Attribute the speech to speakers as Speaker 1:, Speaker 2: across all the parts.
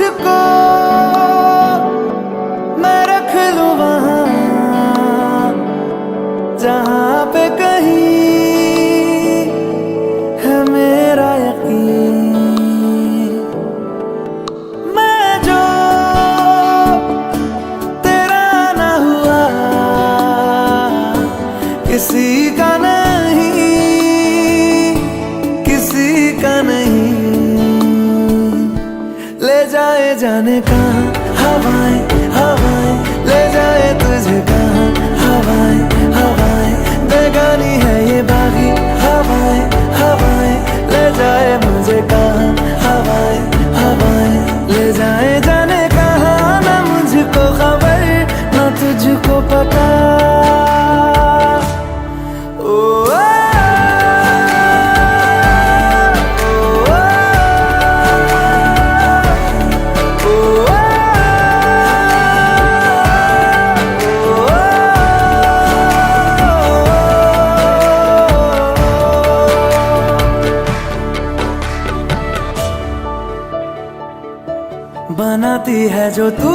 Speaker 1: तुझको मैं रख लूं वहां जहां पे कहीं है मेरा यकीन। मैं जो तेरा ना हुआ किसी का नहीं, किसी का नहीं। ले जाए जाने कहाँ हवाएं हवाएं, ले जाए तुझे कहाँ हवाएं हवाएं। बेगानी है ये बागी हवाएं हवाएं, ले जाए मुझे कहाँ हवाएं हवाएं। ले जाए जाने कहाँ, ना मुझको खबर ना तुझको पता। बनाती है जो तू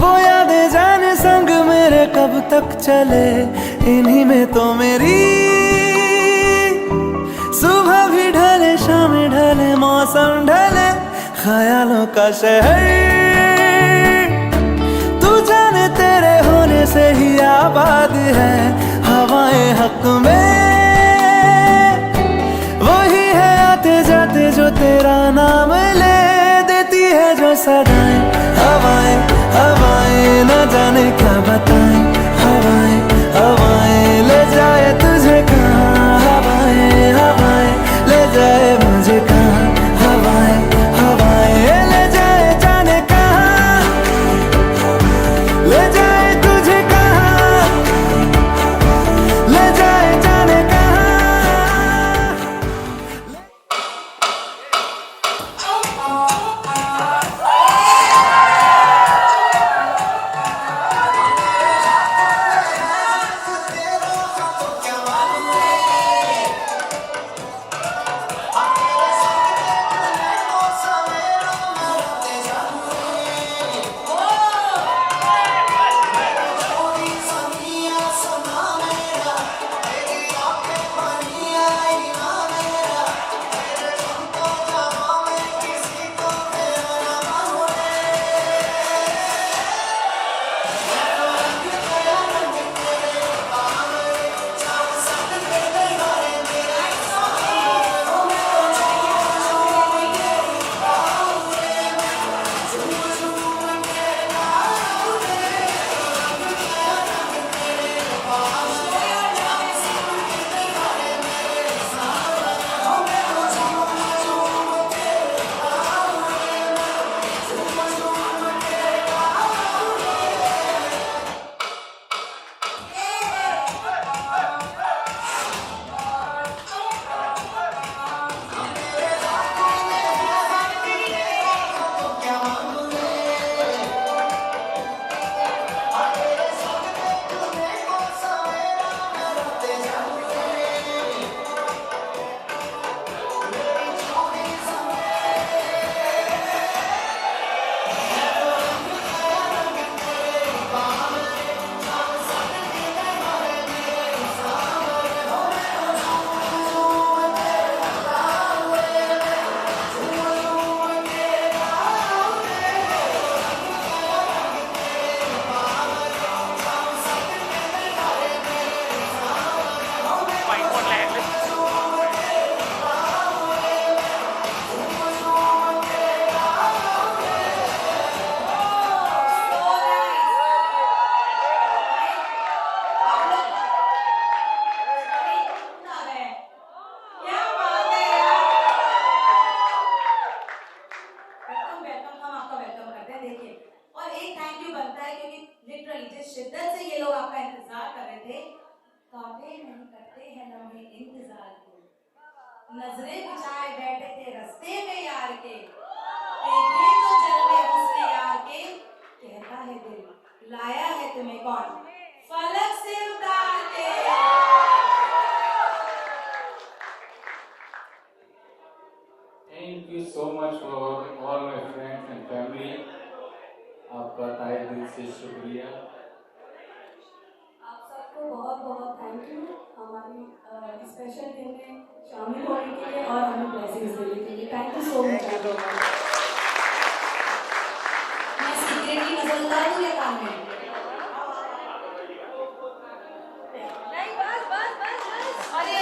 Speaker 1: वो यादें जाने संग मेरे कब तक चले। इन्हीं में तो मेरी सुबह भी ढले शाम ढले मौसम ढले। ख्यालों का शहर तू जाने तेरे होने से ही आबाद है। हवाएं हक में वही है आते जाते जो तेरा नाम ले देती है जो सदाएं। हवाएं हवाएं न जाने क्या बताएं। हवाएं हवाएं ले जाए तुझे कहाँ। हवाएं हवाएं ले जाए मुझे कहाँ। हवाएं हवाएं ले जाए जाने कहाँ, ले जाए तुझे कहाँ, ले जाए जाने कहाँ।
Speaker 2: शिद्दत से ये लोग आपका इंतजार कर रहे थे। काटे नहीं करते हैं लम्हे इंतजार को, नजरें बिछाए बैठे थे रास्ते में यार के। देखिए तो जलवे हुस्ने यार के, कहता है दिल लाया है तुम्हें कौन फलक से उतार के।
Speaker 3: Thank you so much for
Speaker 2: बहुत बहुत थैंक यू हमारी स्पेशल डे में शामिल होने के लिए और हमें ब्लेसिंग्स देने के लिए। Thank you so much. मैं सीक्रेट की नजर उतार दूं या काम में? नहीं बस बस बस बस। अरे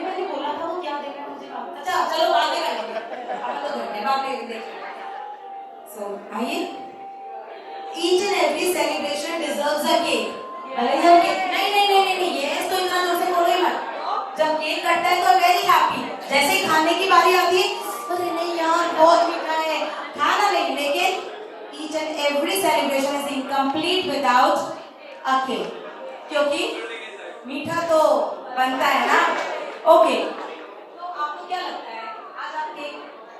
Speaker 2: मैंने बोला था वो क्या देना है मुझे काम। अच्छा चलो आगे करेंगे। अब तो घर के बाद देखेंगे। सो आइए। Each and every celebration deserves a cake. भले जब केक नहीं ये तो इतना जोर से बोलो ही मत। जब केक कटता है तो वेरी हैप्पी। जैसे ही खाने की बारी आती है अरे नहीं यार बहुत मीठा है खाना नहीं। लेकिन each and every celebration is incomplete without a cake. क्योंकि मीठा तो बनता है ना। ओके तो आपको क्या लगता है आज आप केक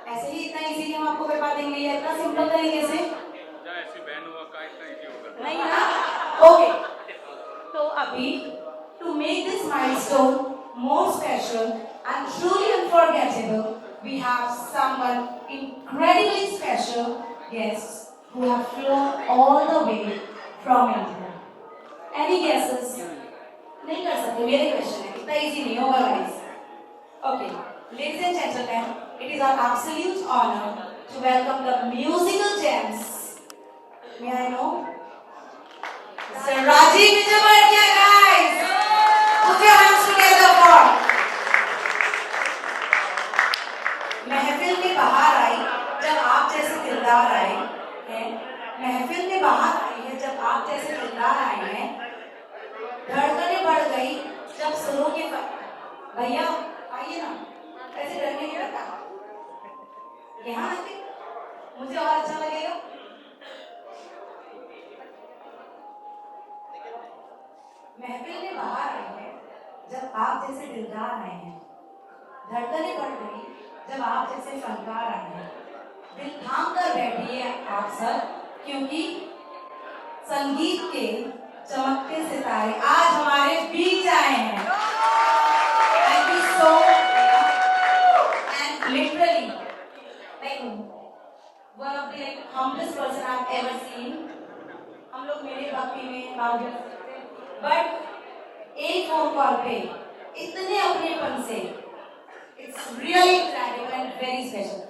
Speaker 2: ऐसे ही इतना इजीली हम आपको करवा देंगे या इतना सिंपल तरीके से? नहीं ना? ओके तो अभी to make this milestone more special and truly unforgettable we have someone incredibly special guests who have flown all the way from India. Any guesses? नहीं कर सकते मेरे क्वेश्चन है इतना इजी नहीं होगा guys. Okay ladies and gentlemen it is our absolute honor to welcome the musical gems. May I know? Mr. Rajiv Vijayvargiya, guys! Put your hands together for. महफिल में बाहर आई जब आप जैसे दिलदार आए हैं। महफिल में बाहर आई है जब आप जैसे दिलदार आए हैं। धड़कनें बढ़ गई जब सुरों के भैया आइए ना ऐसे डरने की लगता यहाँ आके मुझे और अच्छा लगेगा। महफिल में बाहर आई है जब आप जैसे दिलदार आए हैं। धड़कनें बढ़ गई जब आप जैसे फनकार आए हैं। दिल थाम कर बैठिए आप सब क्योंकि संगीत के चमकते सितारे आज हमारे बीच आए हैं। Thank you so and literally like one of the humblest person I've ever seen. हम लोग मेरे भक्ति में बावजूद बट एक फोन कॉल पे इतने अपनेपन से it's really incredible and very special.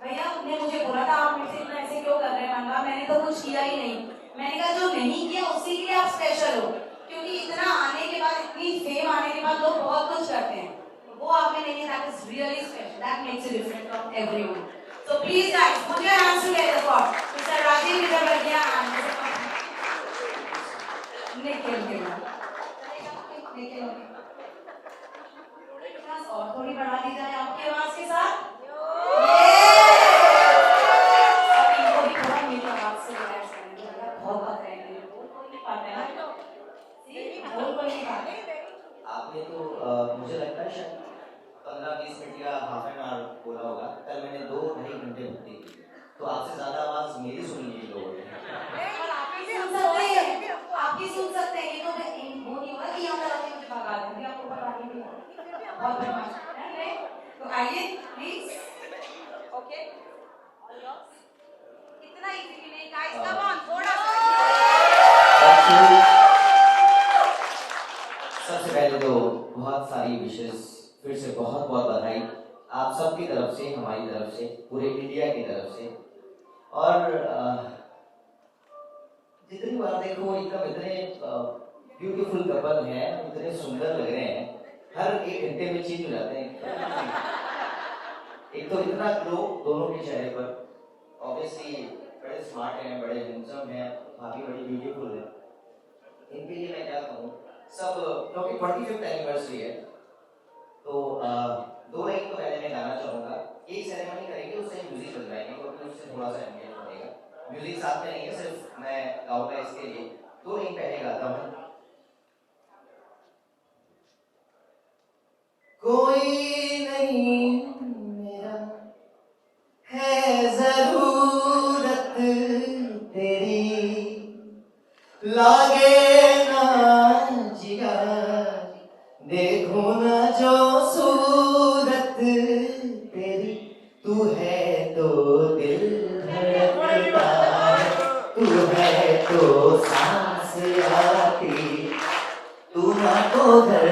Speaker 2: भैया ने मुझे बोला था आप मुझसे इतना ऐसे क्यों कर रहे हैं मंगा मैंने तो कुछ किया ही नहीं। मैंने कहा जो नहीं किया उसी के लिए आप स्पेशल हो क्योंकि इतना आने के बाद इतनी फेम आने के बाद लोग बहुत कुछ करते हैं वो आप में नहीं है। That is really special that makes you different from everyone. So please guys put your hands together for mister Rajeev Vijayvargiya and Nikhil और थोड़ी बढ़ा दी जाए आपकी आवाज के साथ। इनको भी थोड़ा मेरी आवाज से रिलैक्स करने दो बहुत बात है बोल नहीं पाते हैं ना बोल नहीं पाते।
Speaker 3: आपने तो मुझे लगता है शायद 15-20 मिनट या हाफ एन आवर बोला होगा। कल मैंने 2-2.5 घंटे भक्ति की तो आपसे ज्यादा आवाज मेरी सुनी गई लोगों ने।
Speaker 2: आपकी सुन सकते हैं ये तो वो नहीं होगा कि यहाँ पर आके मुझे भगा देंगे आपको बता के भी बहुत बदमाश है। तो आइए प्लीज ओके इतना इजी भी नहीं गाइस कम ऑन थोड़ा सा।
Speaker 3: सबसे पहले तो बहुत सारी विशेष फिर से बहुत बहुत बधाई आप सबकी तरफ से हमारी तरफ से पूरे इंडिया की तरफ से। और जितनी बार देखो एकदम इतने ब्यूटीफुल कपल हैं इतने सुंदर लग रहे हैं हर 1 घंटे में चेंज हो जाते हैं। एक तो इतना ग्लो दोनों के चेहरे पर ऑब्वियसली बड़े स्मार्ट हैं बड़े हैंडसम हैं काफी बड़ी ब्यूटीफुल है। इनके लिए मैं क्या कहूँ सब क्योंकि 45th एनिवर्सरी है तो 2 लाइन तो पहले मैं गाना चाहूँगा। एक सेरेमनी करेंगे उससे म्यूजिक बजवाएंगे क्योंकि उससे थोड़ा सा एंगेज बनेगा। म्यूजिक साथ में नहीं है सिर्फ मैं गाऊंगा इसके लिए 2 लाइन पहले गाता हूँ। कोई नहीं मेरा है जरूरत तेरी लागे ना जिगर देखो ना जो सूरत तेरी तू है तो दिल धड़कता है तू है तो सांस आती को घर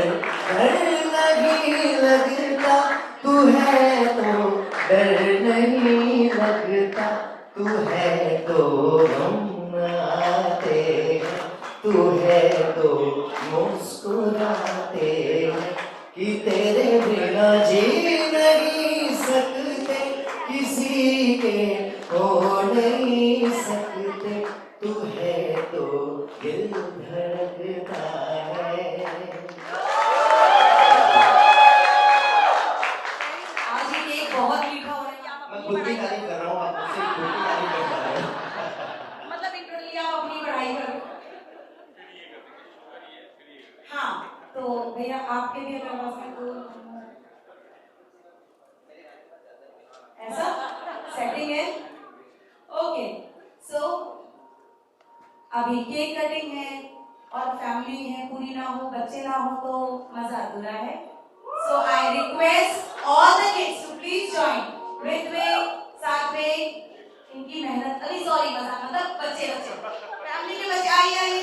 Speaker 3: घर नहीं लगता, तू है तो डर नहीं लगता, तू है तो हम आते हैं, तू है तो मुस्कुराते हैं, कि तेरे बिना जी नहीं सकते, किसी के हो नहीं सकते, तू है तो दिल धड़कता है।
Speaker 2: आज ये केक बहुत मीठा हो रहा है।
Speaker 3: मैं खुद की तारीफ कर रहा हूँ, आप मुझसे खुद की तारीफ कर रहे हैं।
Speaker 2: मतलब लिटरली आप अपनी पढ़ाई करो। हाँ, तो भैया आपके भी अगर पास में तो ऐसा सेटिंग है। ओके, सो अभी केक कटिंग है और फैमिली है पूरी ना हो, बच्चे ना हो तो मजा अधूरा है। So I request all the kids to please join with में, साथ में इनकी मेहनत, अभी सॉरी मजाक, मतलब बच्चे फैमिली के बच्चे आइए।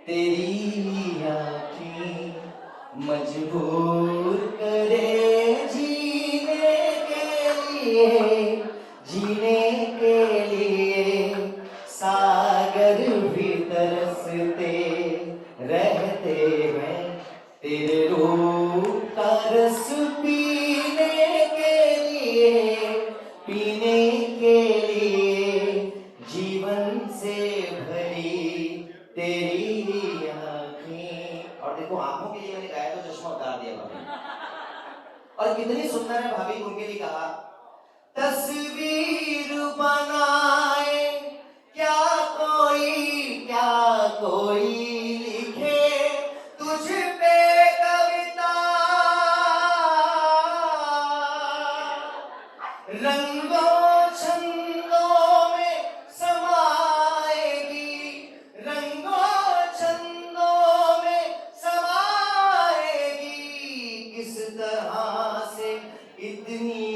Speaker 3: तेरी आँखें मजबूर करे जीने के लिए, जीने के लिए सागर भी तरसते रहते हैं, तेरे रूप का रस पीने के लिए, पीने के लिए जीवन से भरी तेरी आँखें। और देखो आंखों के लिए मैंने गाया तो चश्मा उतार दिया भाभी। और कितनी सुंदर है भाभी, उनके लिए कहा तस्वीर बनाए क्या कोई लिखे तुझ पे कविता, रंगों छंदों में समाएगी, रंगों छंदों में समाएगी, किस तरह से इतनी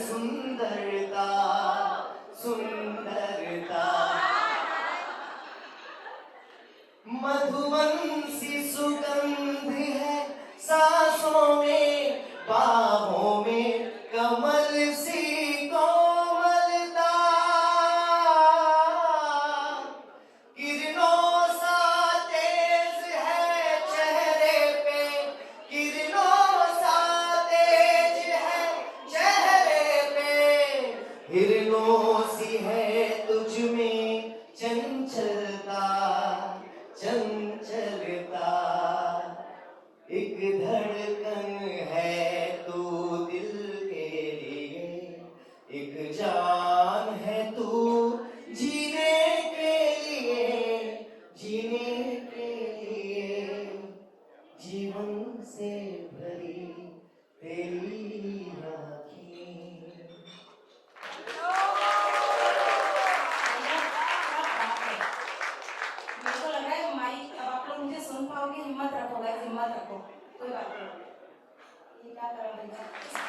Speaker 3: सुंदरता, सुंदरता मधुवन सी सुगंध है सांसों में, बाहों में कमल सी कोमलता, हिरनों सी है तुझ में चंचलता, चंचलता, एक धड़कन है तू दिल के लिए, एक जान है तू जीने के लिए, जीने के लिए, जीवन से भरी तेरी आँखें।
Speaker 2: मेरे को लग रहा है माइक अब आप लोग मुझे सुन पाओगे, हिम्मत रखो गाइस, हिम्मत रखो, कोई बात नहीं। ये क्या कर रहा है?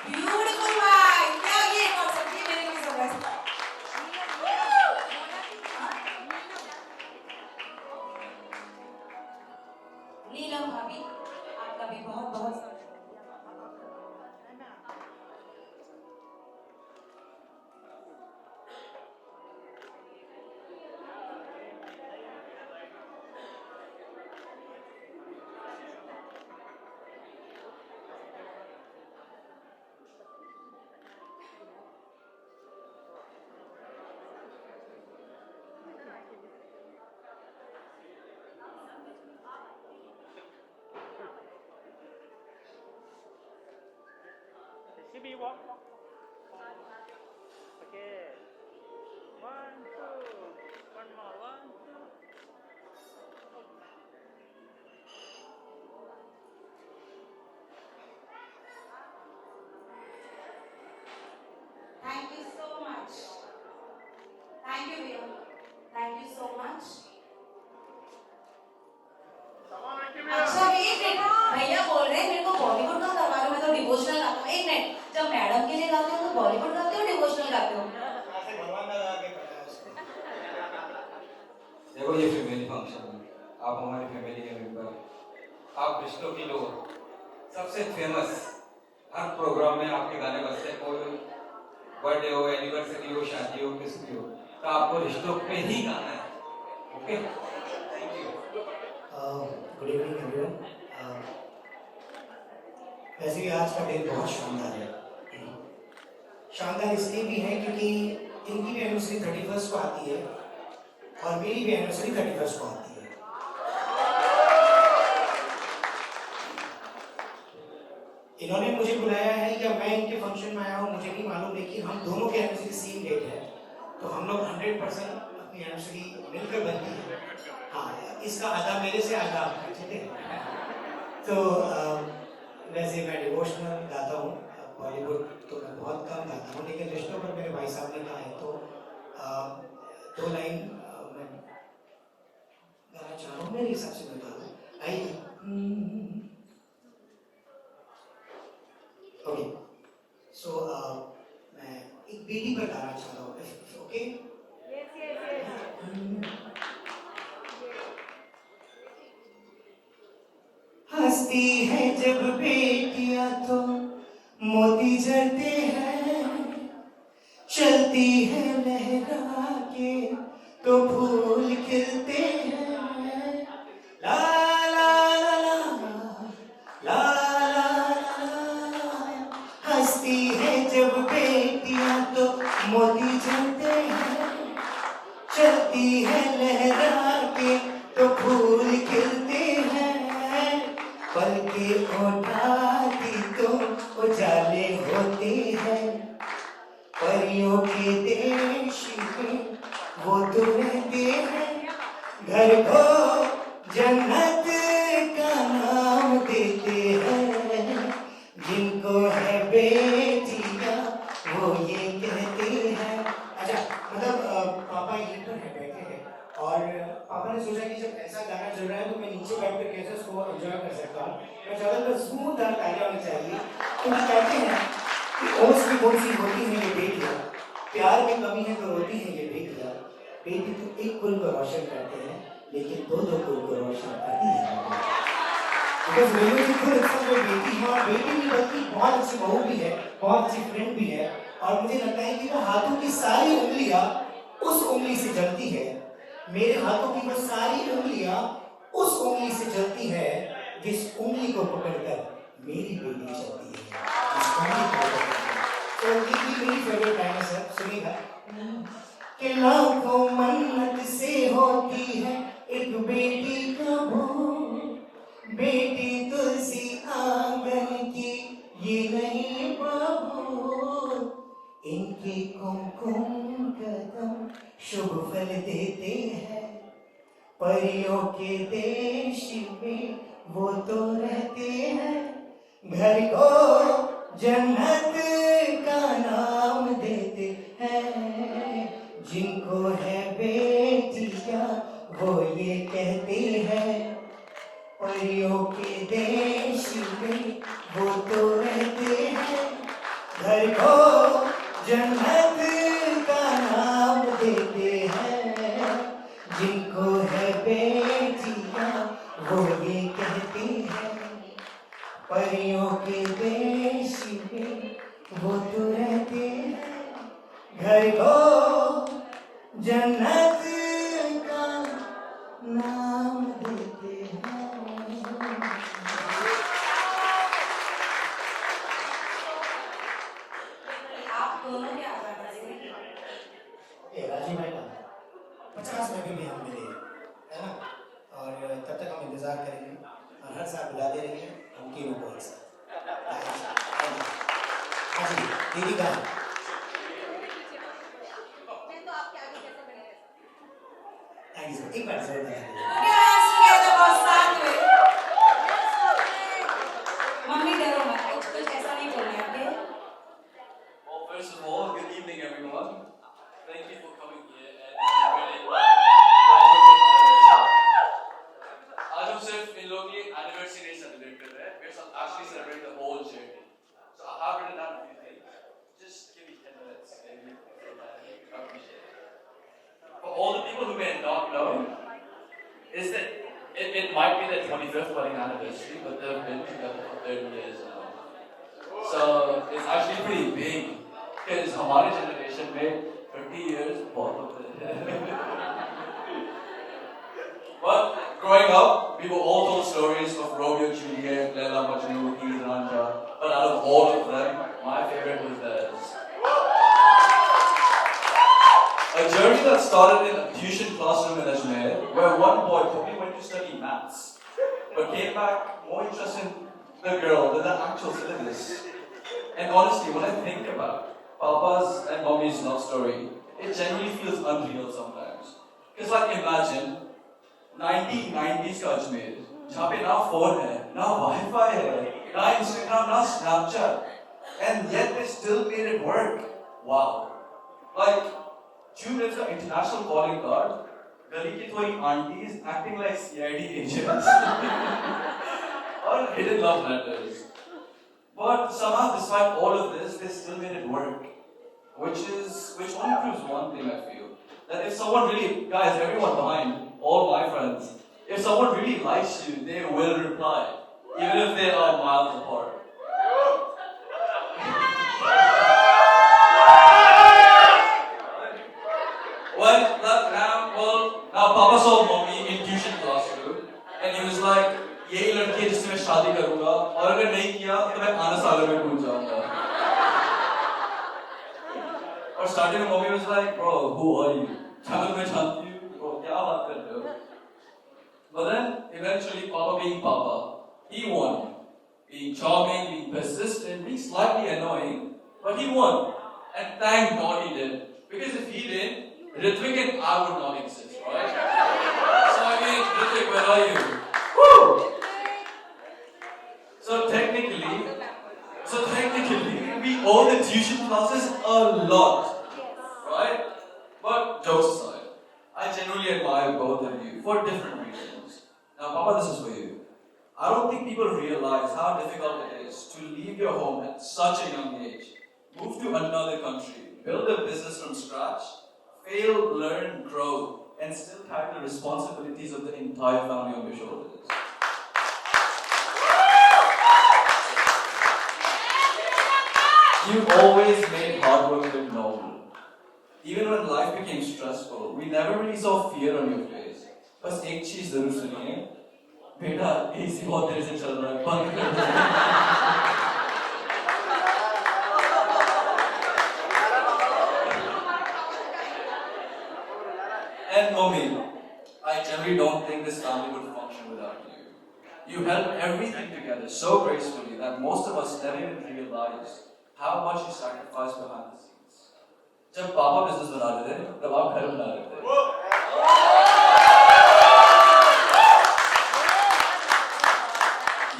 Speaker 2: ब्यूटीफुल भाई, क्या ये कर सकती है मेरे को सब नीलम भाभी, आपका भी बहुत बहुत
Speaker 4: CB walk. Okay. 1, 2. One more. 1, 2.
Speaker 2: Thank you so much. Thank you, Vio. Thank you so much. अच्छा एक मिनट, भैया बोल रहे हैं मेरे को बॉलीवुड का करवा दो, मैं तो डिवोशनल गाता हूँ। एक मिनट, जब मैडम के लिए गाते हो तो बॉलीवुड गाते हो डिवोशनल गाते हो?
Speaker 5: देखो ये फैमिली फंक्शन है, आप हमारी फैमिली के मेंबर, आप रिश्तों की लो सबसे फेमस, हर प्रोग्राम में आपके गाने बजते हैं, कोई बर्थडे हो, एनिवर्सरी हो, शादी हो, किसी भी हो, तो आपको रिश्तों पे ही गाना है। Okay, thank you.
Speaker 6: Good evening everyone. वैसे भी आज का दिन बहुत शानदार है। शानदार इसलिए भी है क्योंकि इनकी भी एनिवर्सरी 31 को आती है और मेरी भी एनिवर्सरी 31 को आती है। इन्होंने मुझे बुलाया है या मैं इनके फंक्शन में आया हूँ मुझे नहीं मालूम, लेकिन हम दोनों की एनिवर्सरी सेम डेट है, तो हम लोग 100% अपनी एनिवर्सरी मिलकर बनती है। हाँ, इसका आधा मेरे से आधा आपका, ठीक है। तो वैसे मैं डिवोशनल गाता हूँ, बॉलीवुड तो मैं बहुत कम गाता हूँ, लेकिन रिश्तों पर मेरे भाई साहब ने कहा है तो 2 लाइन मैं गाना चाह रहा हूँ, मेरे हिसाब से मैं गा रहा हूँ। आइए। ओके, सो मैं एक बेटी पर गाना चाह रहा हूँ। ओके, हंसती है जब बेटियां तो मोती जलते हैं, चलती है लहरा के तो फूल खिलते हैं। ला ला ला ला ला ला ला, हंसती है जब बेटियां तो मोती जलते हैं, चलती है लहरा के तो फूल खिलते हैं। पल के उठाती तो उजाले होते हैं, परियों के देश में वो तो रहते हैं। घर को जन्नत का नाम देते हैं, जिनको है बेटियां वो ये कहते हैं। अच्छा, मतलब पापा यहीं पर है, बैठे हैं, और पापा ने सोचा कि जब ऐसा गाना चल रहा है तो मैं नीचे बैठ कर कैसे उसको एंजॉय कर सकता हूँ। मैं चाहता था स्मूथ तालियां होनी चाहिए, क्योंकि कहते हैं कि ओस की कौन सी होती है ये बेटियां, प्यार में कमी है तो रोती है ये बेटियां। बेटी तो एक कुल को रोशन करते हैं, लेकिन 2-2 कुल को रोशन करती है। बिकॉज मेरी भी खुद कोई बेटी है, और बेटी भी बल्कि बहुत अच्छी बहू भी है, बहुत अच्छी फ्रेंड भी है, और मुझे लगता है कि वो हाथों की सारी उंगलियां उस उंगली से जलती है। मेरे हाथों की वो सारी उंगलियां उस उंगली से जलती है जिस उंगली को पकड़कर मेरी बेटी चलती है। तो ये मेरी फेवरेट लाइन है सर, सुनिएगा। शुभ फल देते हैं। परियों के देश में वो तो रहते हैं, घर को जन्नत का नाम देते हैं। जिनको है बेटियां वो ये कहते हैं, परियों के देश में वो तो रहते हैं, घर को जन्नत का नाम देते हैं। जिनको है बेटियां वो ये कहते हैं, परियों के देश में वो तो रहते हैं, घर को जन्नत का नाम देते हैं।
Speaker 2: आप दोनों क्या कर रहे हैं?
Speaker 7: राजीव भाई का 50 में भी हम मिले, है ना? और तब तक हम इंतजार करेंगे और हर साल बुलाते रहेंगे हम तीनों को एक साथ। हाँ जी, दीदी का थैंक यू। एक बार जरूर बता
Speaker 2: मम्मी डरो मत, कुछ ऐसा नहीं बोलना है, okay?
Speaker 8: Well, first of all, good evening, everyone. Thank you for coming here and celebrating आज हम सिर्फ इन लोगों की एनिवर्सरी नहीं सेलिब्रेट कर रहे हैं, we are actually celebrating the whole journey. So I have written down a few things. Just give me 10 minutes, maybe. I appreciate it. For all the people who may not know, is that it might be their 25th wedding anniversary, but they've been together for 30 years now. So it's actually pretty big because हमारे generation में 30 years बहुत होते हैं. But growing up, we were all told stories of Romeo, Juliet, Leila, Majnun, Heer Ranjha. But out of all of them, my favorite was theirs. A journey that started in a tuition classroom in Ajmer, where one boy probably went to study maths, but came back more interested in the girl than the actual syllabus. And honestly, when I think about Papa's and Mommy's love story, it genuinely feels unreal sometimes. Because like imagine 1990s का अजमेर, जहाँ पे ना phone है, ना wifi है, ना Instagram, ना Snapchat, and yet they still made it work. Wow! Like 2 minutes of international calling card, गली की थोड़ी aunties acting like CID agents, or hidden love letters. But somehow, despite all of this, they still made it work. Which only proves one thing, I feel. That if someone really, guys, everyone behind, all my friends, if someone really likes you, they will reply. Even if they are miles apart. Now Papa saw Mommy in tuition classroom, and he was like, यही लड़की है जिससे मैं शादी करूंगा, और अगर नहीं किया तो मैं आने सालों में भूल जाऊंगा. और starting में Mommy was like, bro, who are you? मैं जानती हूँ, bro, क्या बात कर रहे हो? But then eventually Papa being Papa, he won. Being charming, being persistent, being slightly annoying, but he won. And thank God he did. Because if he didn't, Ritvik and I would not exist, right? So I mean, Ritvik, where are you? Woo! So technically, we owe the tuition classes a lot, right? But jokes aside, I genuinely admire both of you for different reasons. Now, Papa, this is for you. I don't think people realize how difficult it is to leave your home at such a young age, move to another country, build a business from scratch, fail, learn, grow, and still carry the responsibilities of the entire family on your shoulders. You've always made hard work look noble. Even when life became stressful, we never really saw fear on your face. बस एक चीज जरूर सुनिए, बेटा AC बहुत देर से चल रहा है, बंद कर दो. And Mommy, I generally don't think this family would function without you. You held everything together so gracefully that most of us never even realized how much you sacrificed behind the scenes. जब पापा business बना रहे थे तब आप घर बना रहे थे.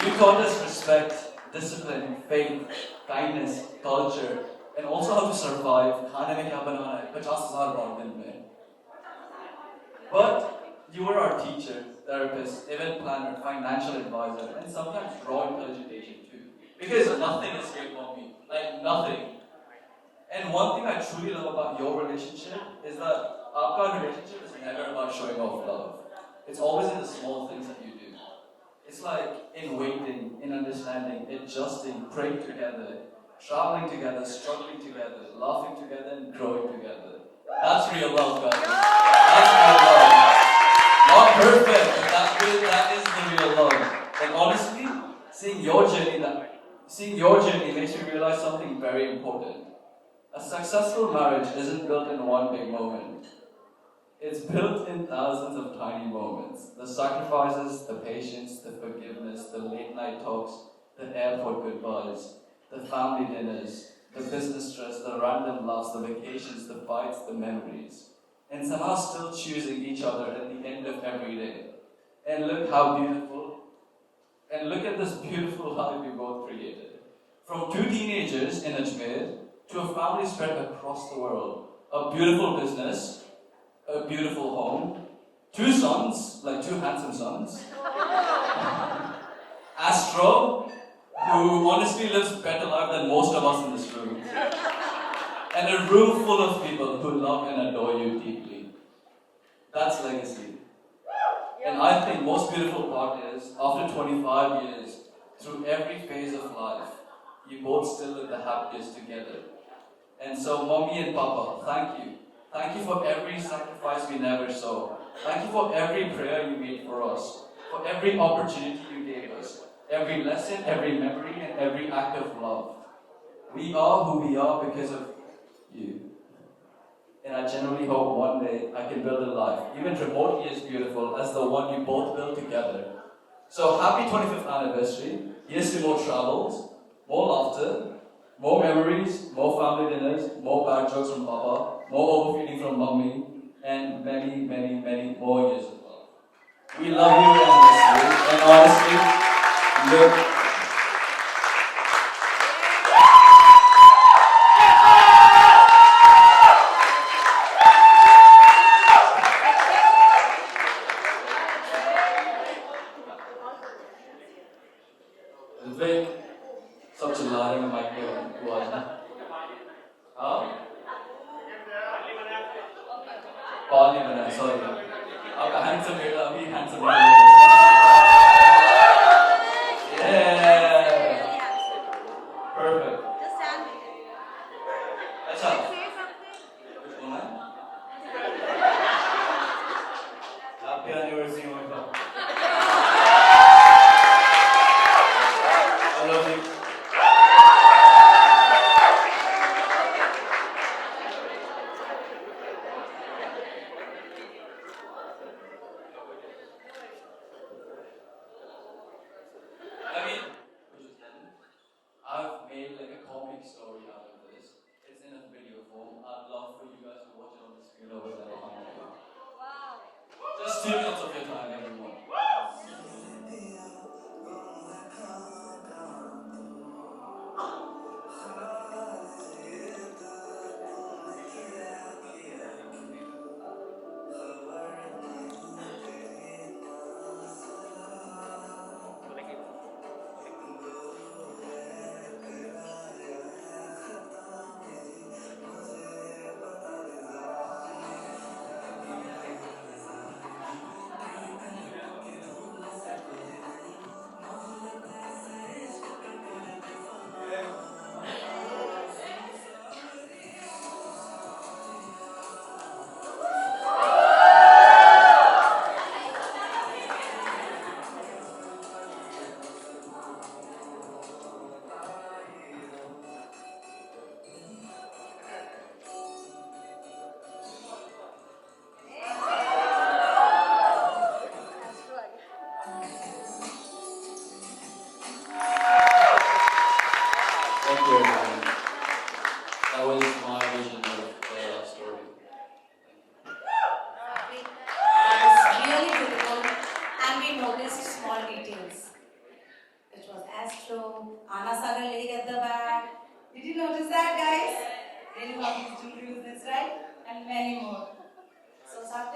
Speaker 8: You taught us respect, discipline, faith, kindness, culture, and also how to survive. खाने में क्या बनाना है 50,000 बार दिन में. But you were our teacher, therapist, event planner, financial advisor, and sometimes raw intelligent agent too. Because nothing escaped on me, like nothing. And one thing I truly love about your relationship is that our relationship is never about showing off love. It's always in the small things that you do. It's like in waiting, in understanding, adjusting, praying together, traveling together, struggling together, laughing together, and growing together. That's real love, guys. That's real love. Not perfect, but that is the real love. And honestly, seeing your journey makes me realize something very important. A successful marriage isn't built in one big moment. It's built in thousands of tiny moments. The sacrifices, the patience, the forgiveness, the late night talks, the airport goodbyes, the family dinners, the business stress, the random laughs, the vacations, the fights, the memories. And somehow still choosing each other at the end of every day. And look how beautiful, and look at this beautiful life we both created. From two teenagers in Ajmer to a family spread across the world. A beautiful business, a beautiful home, two sons, like two handsome sons. Astro, who honestly lives a better life than most of us in this room. And a room full of people who love and adore you deeply. That's legacy. And I think most beautiful part is, after 25 years, through every phase of life, you both still look the happiest together. And so, Mommy and Papa, thank you. Thank you for every sacrifice we never saw. Thank you for every prayer you made for us. For every opportunity you gave us. Every lesson, every memory, and every act of love. We are who we are because of you. And I genuinely hope one day I can build a life, even remotely as beautiful as the one you both built together. So happy 25th anniversary. Here's to more travels, more laughter, more memories, more family dinners, more bad jokes from Papa, more overfeeding from Mummy, and many, many, many more years of love. We love you endlessly, and honestly, look. Vivek, सब चिल्ला रहे हैं mic पे हुआ है हाँ बाल नहीं बनाया सॉरी आपका हैंडसम बेटा अभी हैंडसम परफेक्ट अच्छा कुछ बोलना है हैप्पी एनिवर्सरी माय पापा I love you.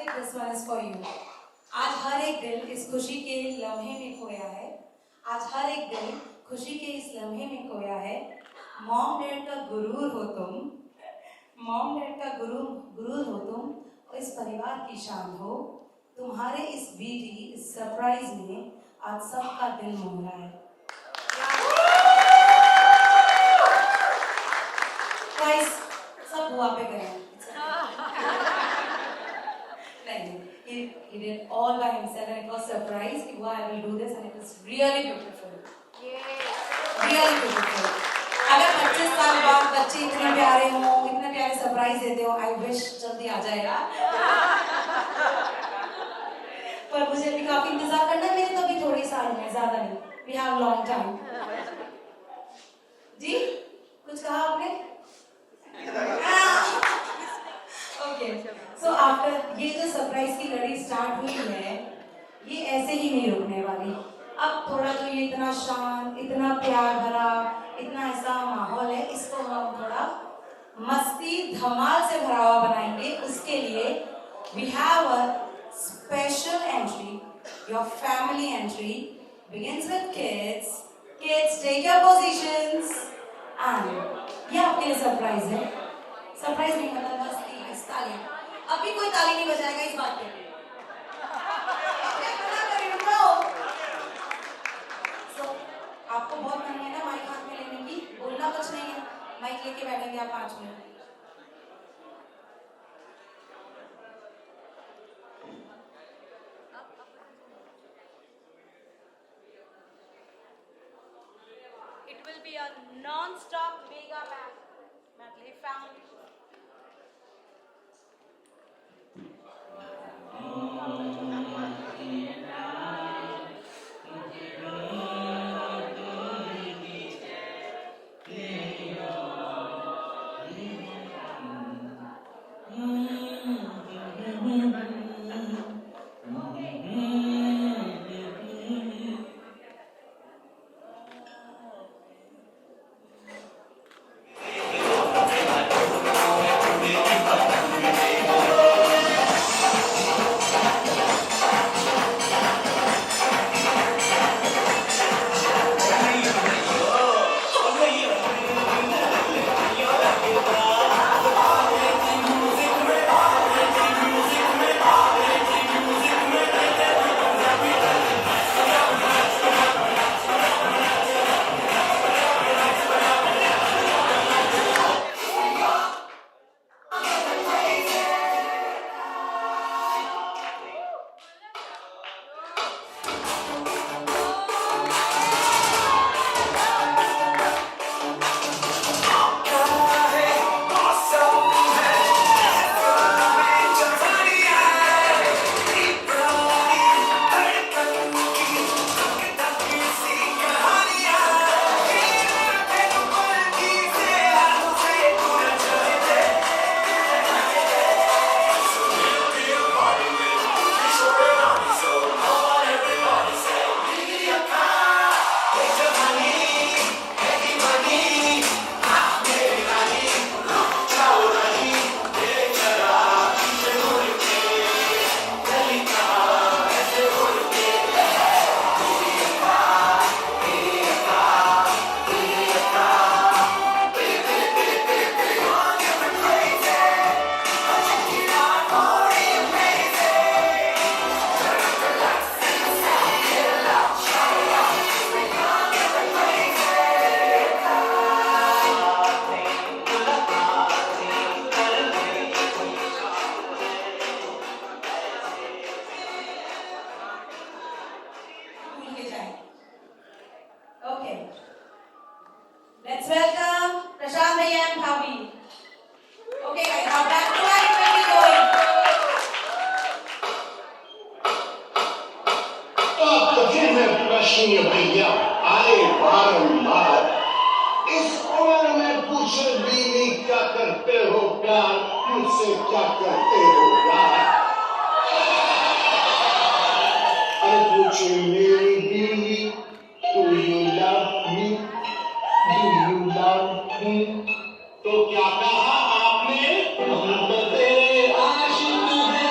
Speaker 2: Karthik, this one is for you. आज हर एक दिल इस खुशी के लम्हे में खोया है. आज हर एक दिल खुशी के इस लम्हे में खोया है. मॉम डैड का गुरूर हो तुम. मॉम डैड का गुरूर हो तुम. इस परिवार की शान हो. तुम्हारे इस बीटी इस सरप्राइज में आज सबका दिल मोह रहा है. Guys, सब हुआ पे करें. He did all by himself and it was surprise. He I will do this and it is really beautiful. Really beautiful. अगर 25 साल बाद बच्चे इतने प्यारे हों, इतने प्यारे सरप्राइज देते हो, I wish जल्दी आ जाए यार. पर मुझे भी काफी इंतजार करना है. मेरे तो अभी थोड़ी साल में, ज्यादा नहीं. We have long time. जी कुछ कहा आपने? ओके, सो आफ्टर ये जो सरप्राइज की लड़ी स्टार्ट हुई है, ये ऐसे ही नहीं रुकने वाली. अब थोड़ा जो ये इतना शांत, इतना प्यार भरा, इतना ऐसा माहौल है, इसको हम थोड़ा मस्ती धमाल से भरा हुआ बनाएंगे. उसके लिए we have a special entry, your family entry begins with kids. Kids, take your positions. And ये आपके लिए सरप्राइज है. सरप्राइज नहीं मतलब मस्ती. ताली. अभी कोई ताली नहीं बजाएगा इस बात पे. So, आपको बहुत मन है ना माइक हाथ में लेने की. बोलना कुछ नहीं है. माइक लेके बैठेंगे आप 5 minute.
Speaker 9: It will be a non-stop mega medley family.
Speaker 2: Let's welcome Prashant Bhaiya and Bhabhi. Okay guys, now back to life when we going.
Speaker 10: तो फिर मैं प्रश्न भैया आए बारंबार इस उम्र में पूछे बीवी क्या करते हो प्यार मुझसे क्या करते हो प्यार अरे पूछे मेरी बीवी Do you love me? Do you love me? तो क्या कहा आपने हम तो तेरे आशिक हैं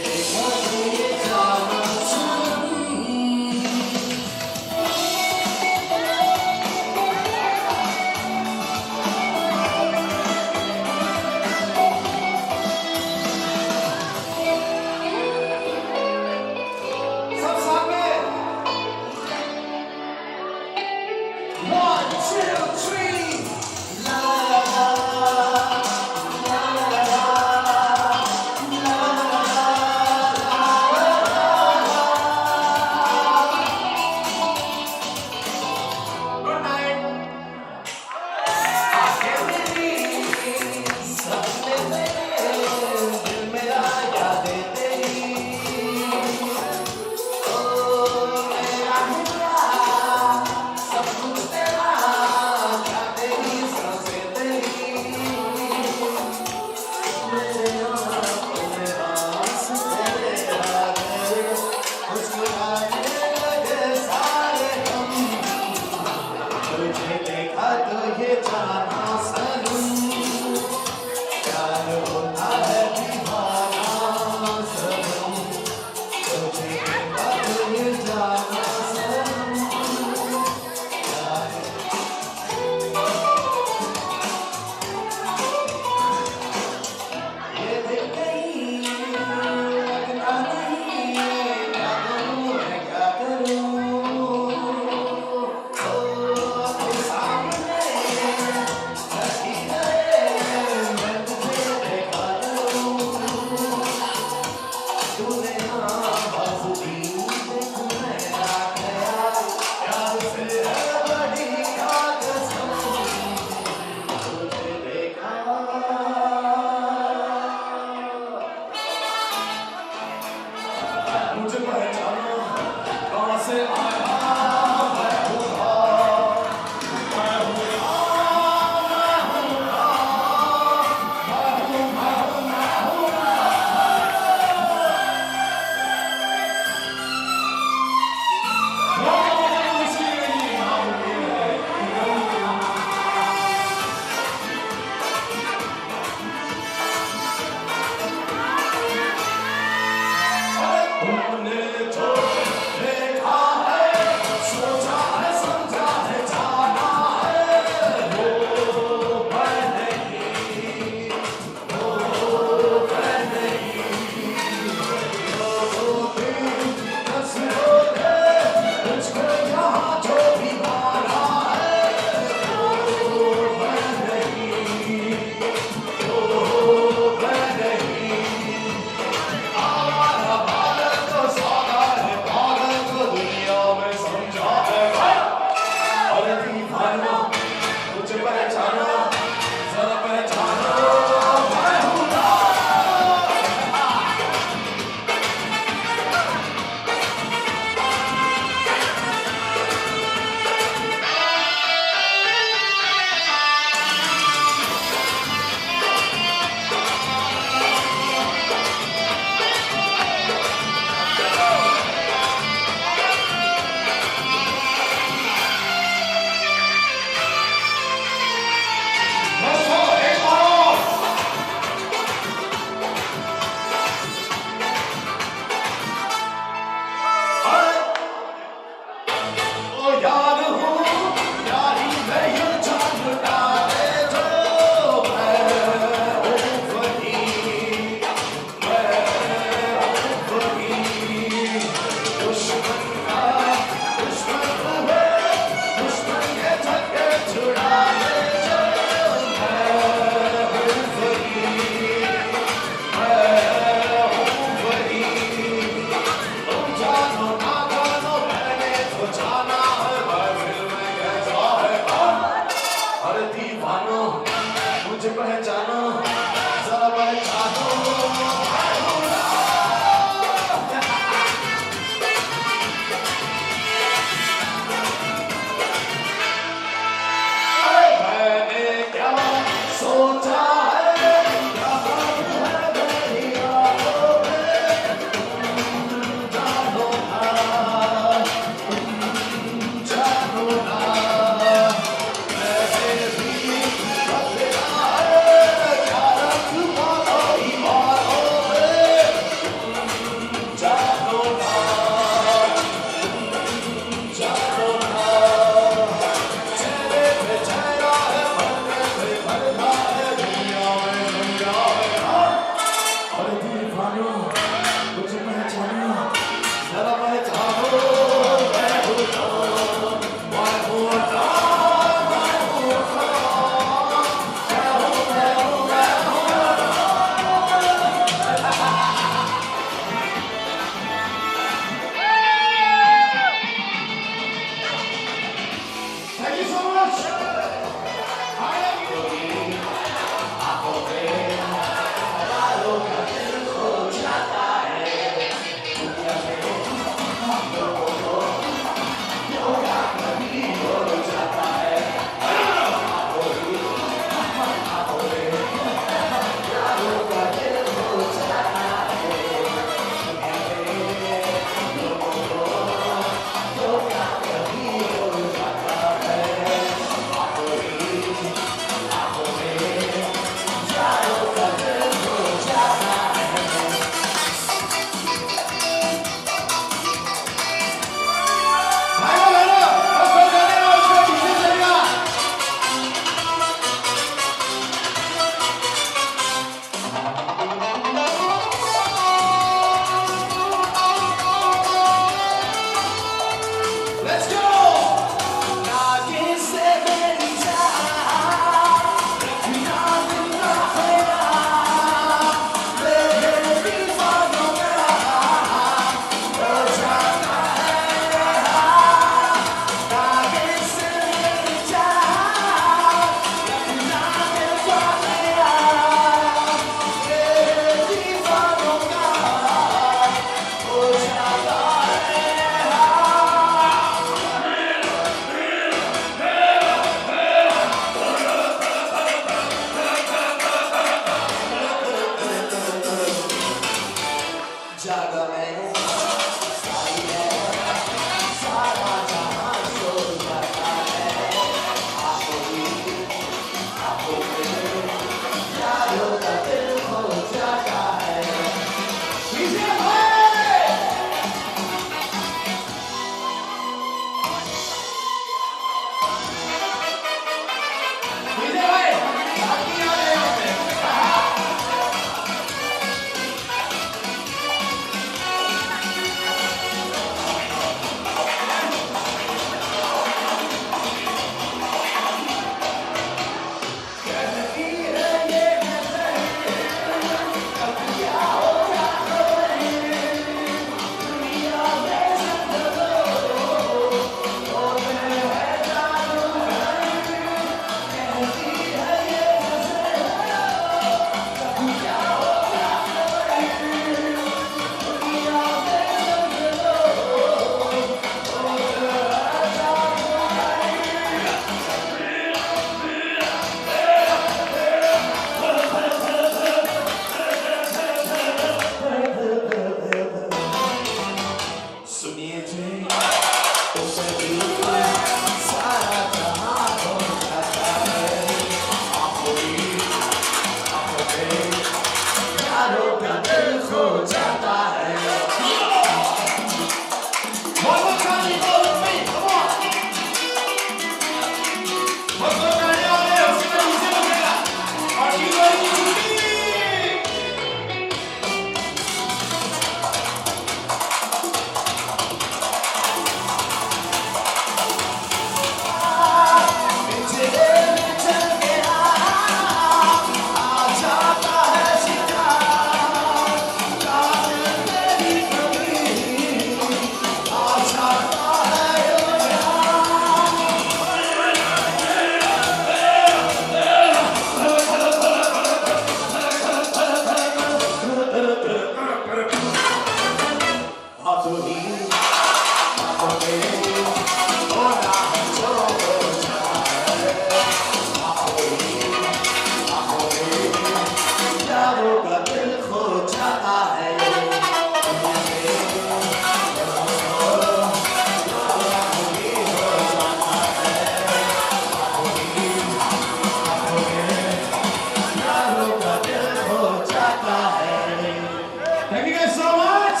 Speaker 11: Thank you guys so much.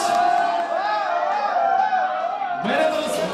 Speaker 11: मेरे तरफ से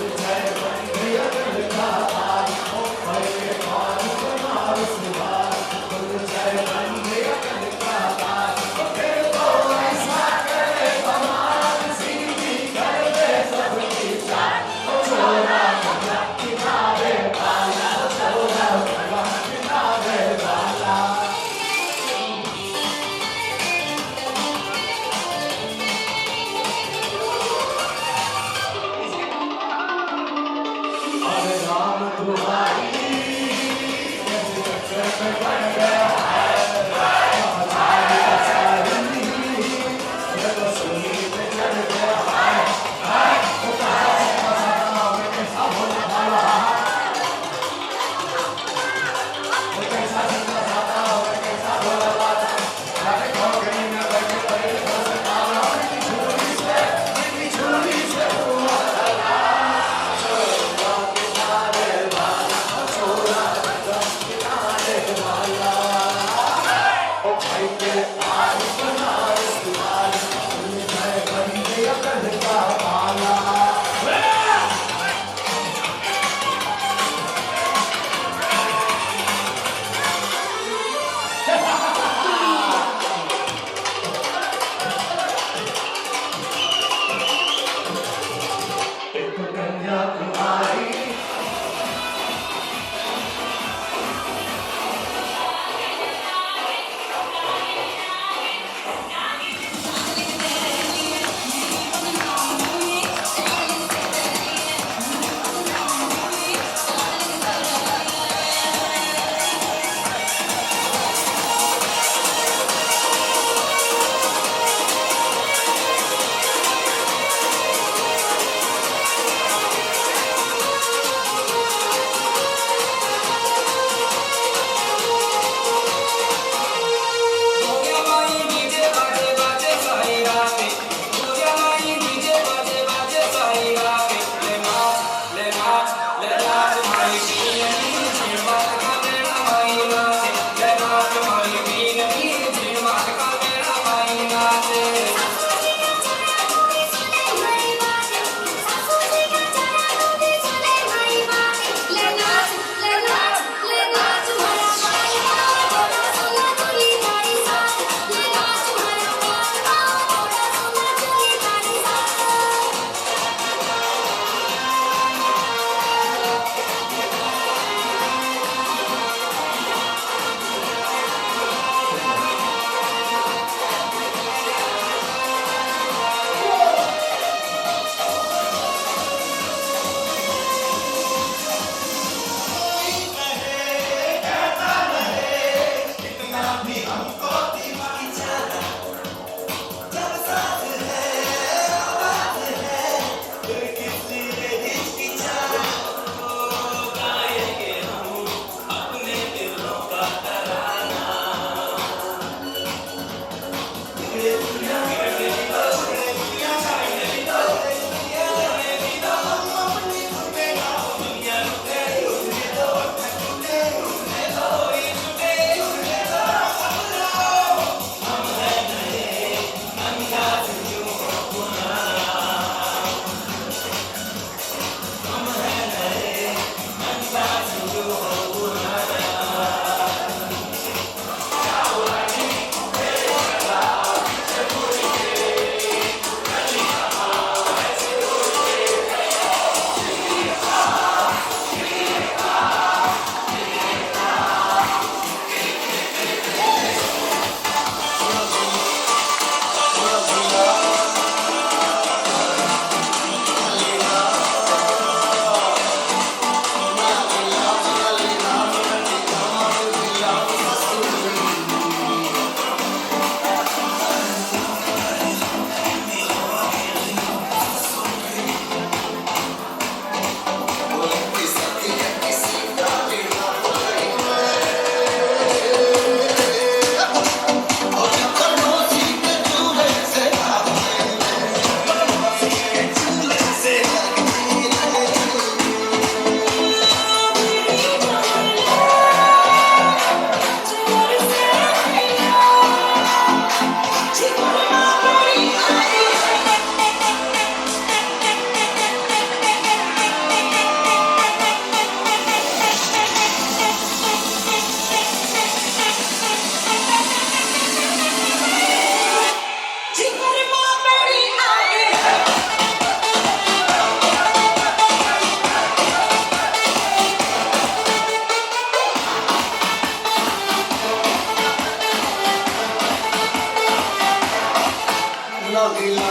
Speaker 10: ना गिला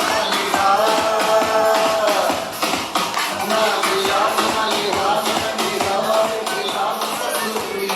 Speaker 10: ना गिला ना गिला ना गिला ना गिला गिला ससुरी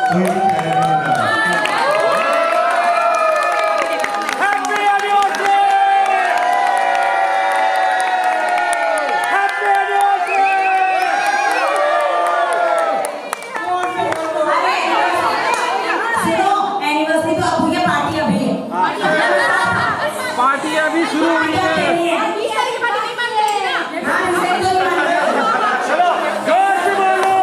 Speaker 4: Happy anniversary! Happy anniversary!
Speaker 2: सुनो, एनिवर्सरी तो अब हुई है, पार्टी अभी है।
Speaker 4: पार्टी अभी शुरू हुई है। जोर से बोलो।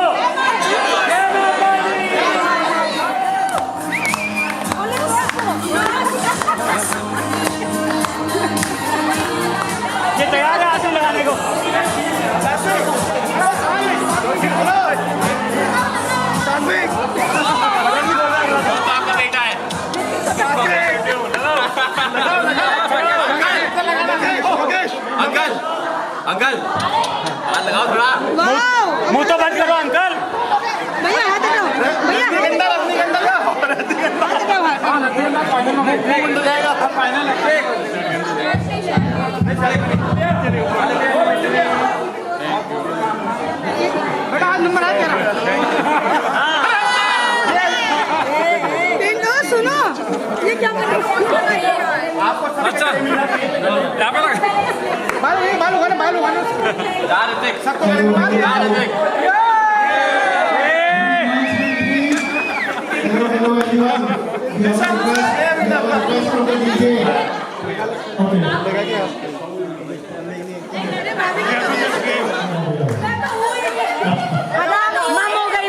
Speaker 4: ये तैयार है आसन लगाने को। आपका बेटा है।
Speaker 8: अंकल अंकल हाथ लगाओ थोड़ा।
Speaker 4: मुंह तो बंद करो अंकल।
Speaker 9: भैया हाथ लगाओ भैया बेटा आज नंबर आ तेरा। पिंटू सुनो ये क्या कर रहे हो?
Speaker 4: अच्छा क्या पे लगा?
Speaker 11: बालू गाना
Speaker 8: यार देख
Speaker 11: सबको यार
Speaker 8: देख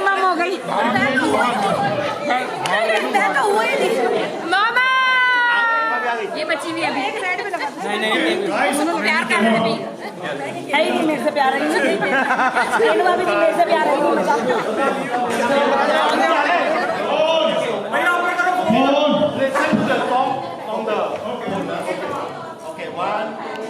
Speaker 9: मम हो गई मामा ये बच्ची भी अभी नहीं प्यार कर रहे हैं है ही नहीं मेरे से प्यार है भी मेरे से प्यार है
Speaker 11: Okay, 1,